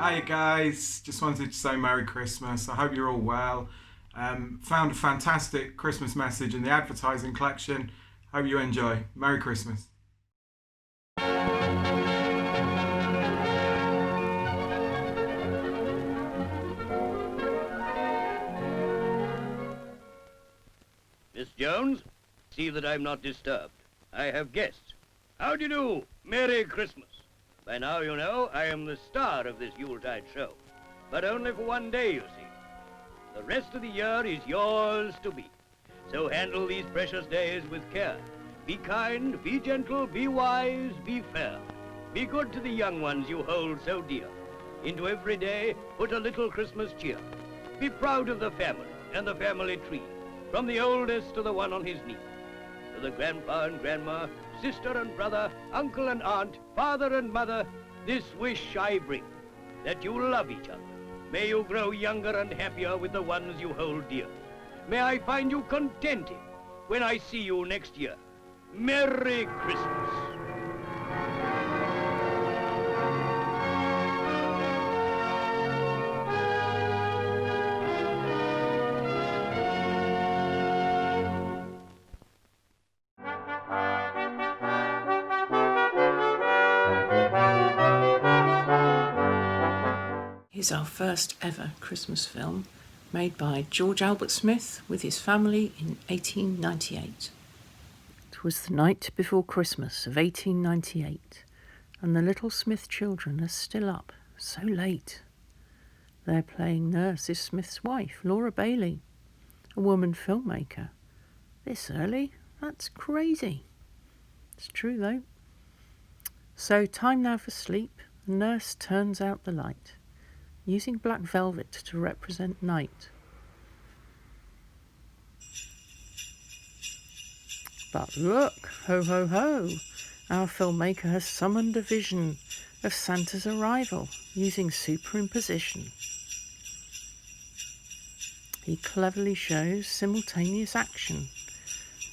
Hi guys, just wanted to say Merry Christmas. I hope you're all well. Found a fantastic Christmas message in the advertising collection. Hope you enjoy. Merry Christmas. Miss Jones, see that I'm not disturbed. I have guests. How do you do? Merry Christmas. By now you know I am the star of this Yuletide show, but only for one day, you see. The rest of the year is yours to be. So handle these precious days with care. Be kind, be gentle, be wise, be fair. Be good to the young ones you hold so dear. Into every day put a little Christmas cheer. Be proud of the family and the family tree, from the oldest to the one on his knee. To the grandpa and grandma, sister and brother, uncle and aunt, father and mother, this wish I bring, that you love each other. May you grow younger and happier with the ones you hold dear. May I find you contented when I see you next year. Merry Christmas. Is our first ever Christmas film, made by George Albert Smith with his family in 1898. It was the night before Christmas of 1898, and the little Smith children are still up so late. They're playing Nurse Smith's wife, Laura Bailey, a woman filmmaker. This early? That's crazy. It's true though. So time now for sleep. The nurse turns out the light, using black velvet to represent night. But look, ho ho ho, our filmmaker has summoned a vision of Santa's arrival using superimposition. He cleverly shows simultaneous action,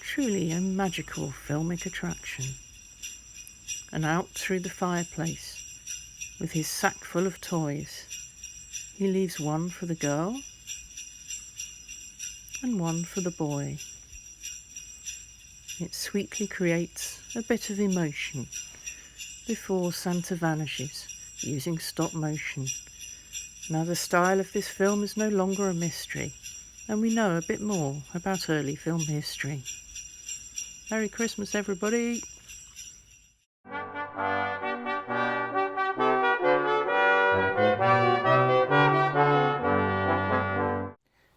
truly a magical filmic attraction. And out through the fireplace, with his sack full of toys, he leaves one for the girl and one for the boy. It sweetly creates a bit of emotion before Santa vanishes using stop motion. Now the style of this film is no longer a mystery, and we know a bit more about early film history. Merry Christmas, everybody!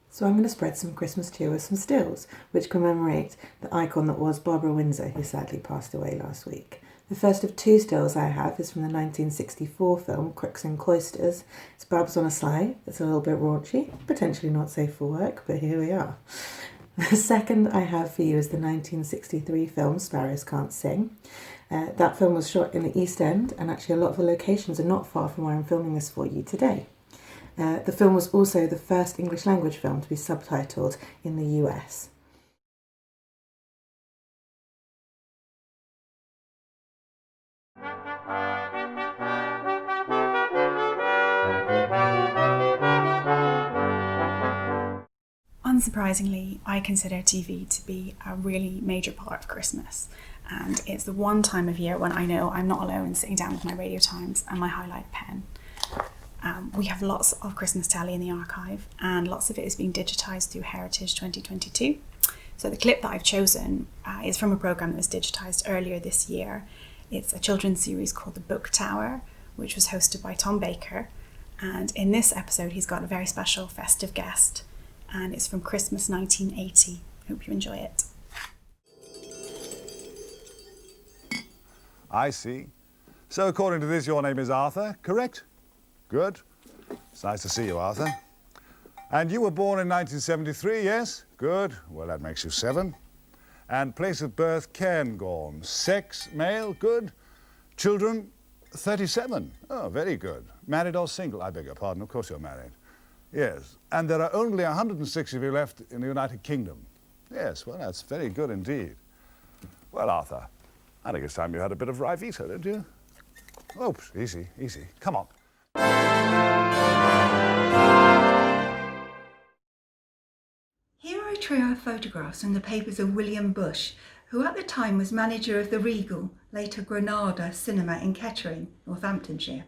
So I'm going to spread some Christmas cheer with some stills, which commemorate the icon that was Barbara Windsor, who sadly passed away last week. The first of two stills I have is from the 1964 film Crooks and Cloisters. It's Babs on a Sleigh. It's a little bit raunchy, potentially not safe for work, but here we are. The second I have for you is the 1963 film Sparrows Can't Sing. That film was shot in the East End, and actually a lot of the locations are not far from where I'm filming this for you today. The film was also the first English language film to be subtitled in the US. Unsurprisingly, I consider TV to be a really major part of Christmas, and it's the one time of year when I know I'm not alone sitting down with my Radio Times and my highlight pen. We have lots of Christmas telly in the archive, and lots of it is being digitised through Heritage 2022. So the clip that I've chosen is from a programme that was digitised earlier this year. It's a children's series called The Book Tower, which was hosted by Tom Baker. And in this episode, he's got a very special festive guest, and it's from Christmas 1980. Hope you enjoy it. I see. So according to this, your name is Arthur, correct? Good. It's nice to see you, Arthur. And you were born in 1973, yes? Good. Well, that makes you 7. And place of birth, Cairngorm. Sex, male, good. Children, 37. Oh, very good. Married or single? I beg your pardon, of course you're married. Yes. And there are only 106 of you left in the United Kingdom. Yes, well, that's very good indeed. Well, Arthur, I think it's time you had a bit of Rivita, don't you? Oops, easy, easy. Come on. Here are a trio of photographs from the papers of William Bush, who at the time was manager of the Regal, later Granada Cinema in Kettering, Northamptonshire.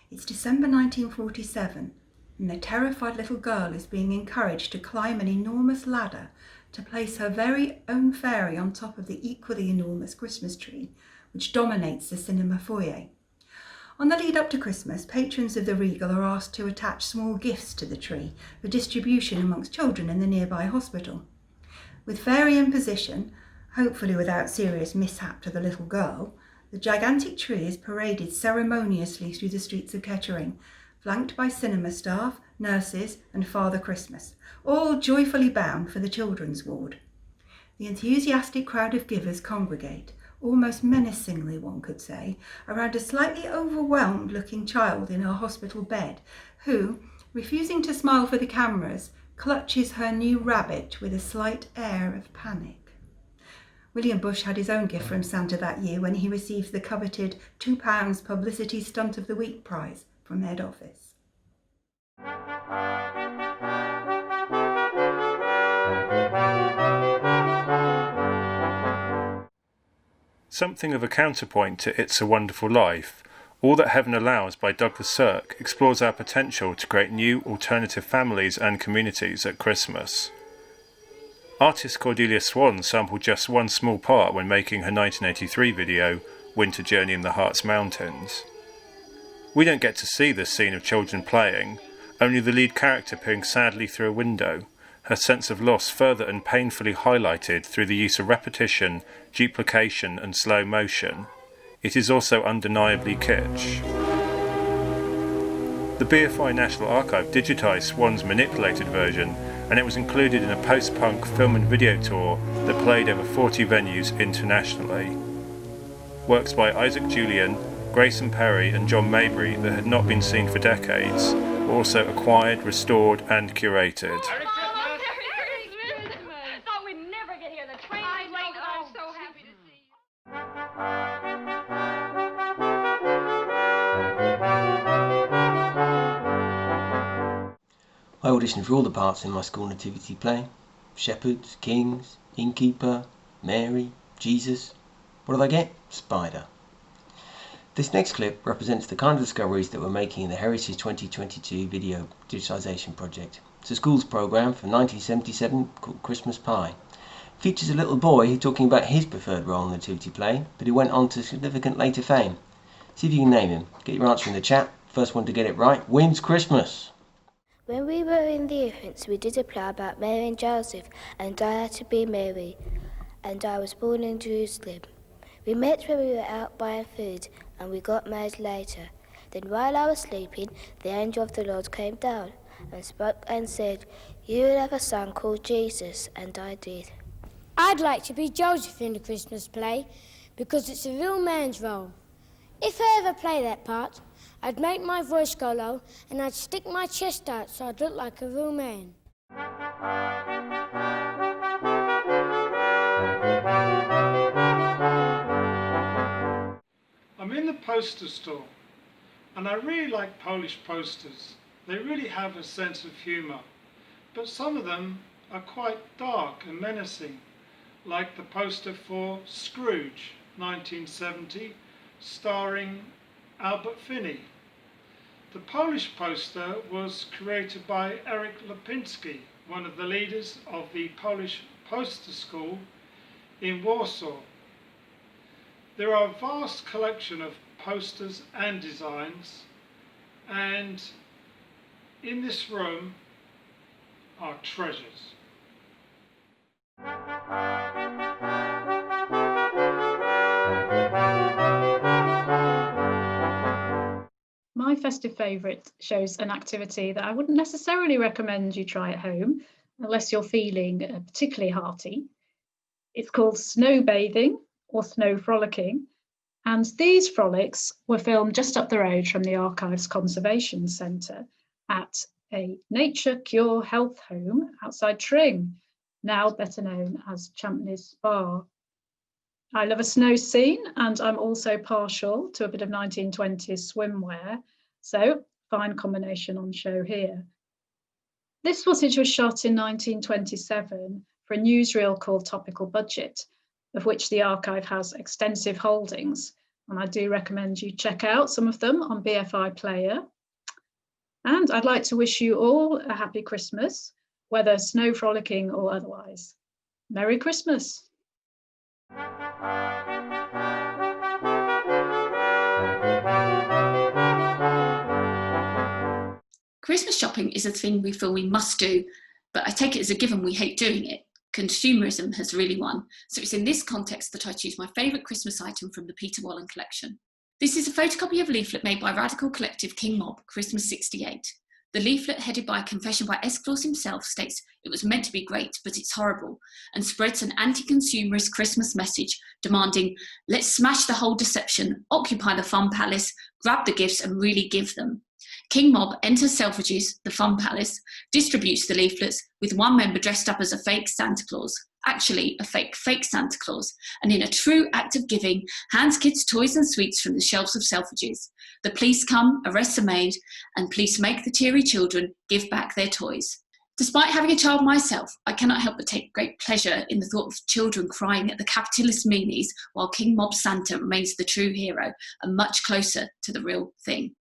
It's December 1947, and the terrified little girl is being encouraged to climb an enormous ladder to place her very own fairy on top of the equally enormous Christmas tree, which dominates the cinema foyer. On the lead up to Christmas, patrons of the Regal are asked to attach small gifts to the tree for distribution amongst children in the nearby hospital. With fairy in position, hopefully without serious mishap to the little girl, the gigantic tree is paraded ceremoniously through the streets of Kettering, flanked by cinema staff, nurses and Father Christmas, all joyfully bound for the children's ward. The enthusiastic crowd of givers congregate, almost menacingly one could say, around a slightly overwhelmed looking child in her hospital bed who, refusing to smile for the cameras, clutches her new rabbit with a slight air of panic. William Bush had his own gift from Santa that year when he received the coveted £2 Publicity Stunt of the Week prize from head office. Something of a counterpoint to It's a Wonderful Life, All That Heaven Allows by Douglas Sirk explores our potential to create new alternative families and communities at Christmas. Artist Cordelia Swan sampled just one small part when making her 1983 video, Winter Journey in the Harz Mountains. We don't get to see this scene of children playing, only the lead character peering sadly through a window, her sense of loss further and painfully highlighted through the use of repetition, duplication and slow motion. It is also undeniably kitsch. The BFI National Archive digitised Swan's manipulated version, and it was included in a post-punk film and video tour that played over 40 venues internationally. Works by Isaac Julian, Grayson Perry and John Mabry that had not been seen for decades were also acquired, restored and curated. I auditioned for all the parts in my school nativity play. Shepherds, kings, innkeeper, Mary, Jesus. What did I get? Spider. This next clip represents the kind of discoveries that we're making in the Heritage 2022 video digitisation project. It's a school's programme from 1977 called Christmas Pie. It features a little boy talking about his preferred role in the nativity play, but who went on to significant later fame. See if you can name him. Get your answer in the chat. First one to get it right wins Christmas. When we were in the infants, we did a play about Mary and Joseph, and I had to be Mary, and I was born in Jerusalem. We met when we were out buying food, and we got married later. Then while I was sleeping, the angel of the Lord came down and spoke and said, "You will have a son called Jesus," and I did. I'd like to be Joseph in the Christmas play, because it's a real man's role. If I ever play that part, I'd make my voice go low and I'd stick my chest out so I'd look like a real man. I'm in the poster store and I really like Polish posters. They really have a sense of humour, but some of them are quite dark and menacing, like the poster for Scrooge, 1970, starring Albert Finney. The Polish poster was created by Eric Lipinski, one of the leaders of the Polish poster school in Warsaw. There are a vast collection of posters and designs, and in this room are treasures. My festive favourite shows an activity that I wouldn't necessarily recommend you try at home unless you're feeling particularly hearty. It's called snow bathing or snow frolicking, and these frolics were filmed just up the road from the Archives Conservation Centre at a Nature Cure Health Home outside Tring, now better known as Champneys Spa. I love a snow scene, and I'm also partial to a bit of 1920s swimwear. So, fine combination on show here. This footage was shot in 1927 for a newsreel called Topical Budget, of which the archive has extensive holdings, and I do recommend you check out some of them on BFI Player. And I'd like to wish you all a happy Christmas, whether snow frolicking or otherwise. Merry Christmas. Christmas shopping is a thing we feel we must do, but I take it as a given we hate doing it. Consumerism has really won, so it's in this context that I choose my favourite Christmas item from the Peter Wallen collection. This is a photocopy of a leaflet made by radical collective King Mob, Christmas 68. The leaflet, headed by a confession by S. Claus himself, states it was meant to be great, but it's horrible, and spreads an anti-consumerist Christmas message demanding, let's smash the whole deception, occupy the Fun Palace, grab the gifts and really give them. King Mob enters Selfridges, the Fun Palace, distributes the leaflets with one member dressed up as a fake Santa Claus, actually a fake Santa Claus, and in a true act of giving, hands kids toys and sweets from the shelves of Selfridges. The police come, arrest a maid, and police make the teary children give back their toys. Despite having a child myself, I cannot help but take great pleasure in the thought of children crying at the capitalist meanies while King Mob Santa remains the true hero and much closer to the real thing.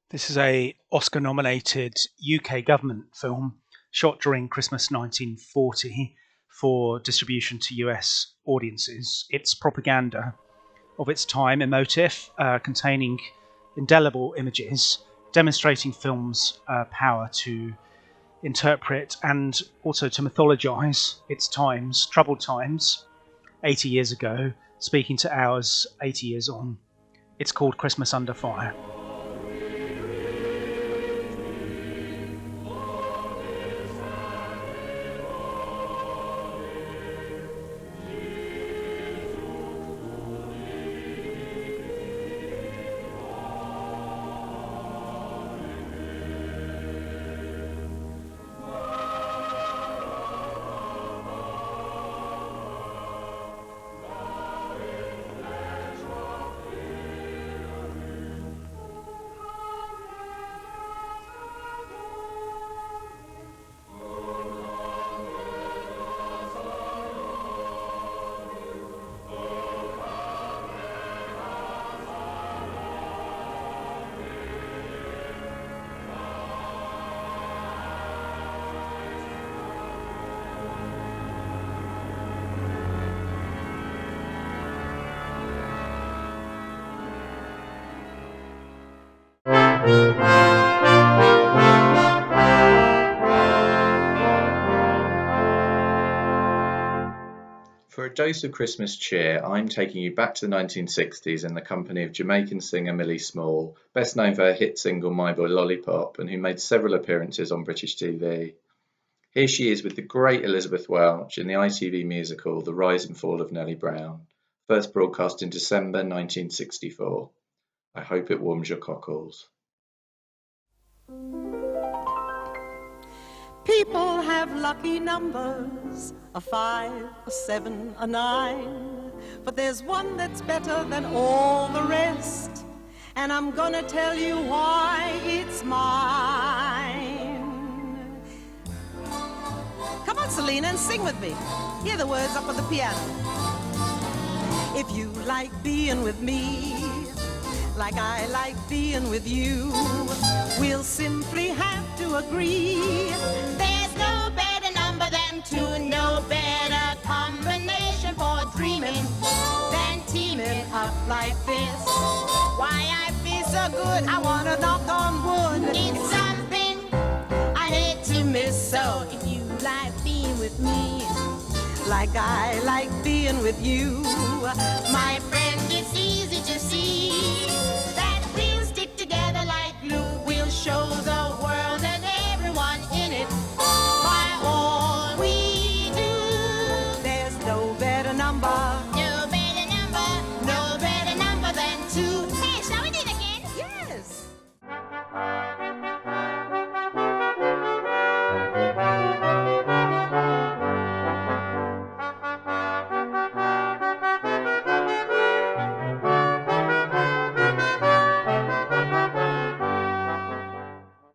This is a Oscar-nominated UK government film shot during Christmas 1940 for distribution to US audiences. It's propaganda of its time, emotive, containing indelible images, demonstrating film's power to interpret and also to mythologize its times, troubled times, 80 years ago, speaking to ours 80 years on. It's called Christmas Under Fire. For a dose of Christmas cheer, I'm taking you back to the 1960s in the company of Jamaican singer Millie Small, best known for her hit single My Boy Lollipop, and who made several appearances on British TV. Here she is with the great Elizabeth Welch in the ITV musical The Rise and Fall of Nellie Brown, first broadcast in December 1964. I hope it warms your cockles. People have lucky numbers, a 5, a 7, a 9, but there's one that's better than all the rest, and I'm gonna tell you why it's mine. Come on, Selena, and sing with me. Hear the words up on the piano. If you like being with me, like I like being with you, we'll simply have to agree. There's no better number than 2, no better combination for dreaming than teaming up like this. Why I feel so good, I wanna knock on wood. It's something I hate to miss, so if you like being with me, like I like being with you, my friend,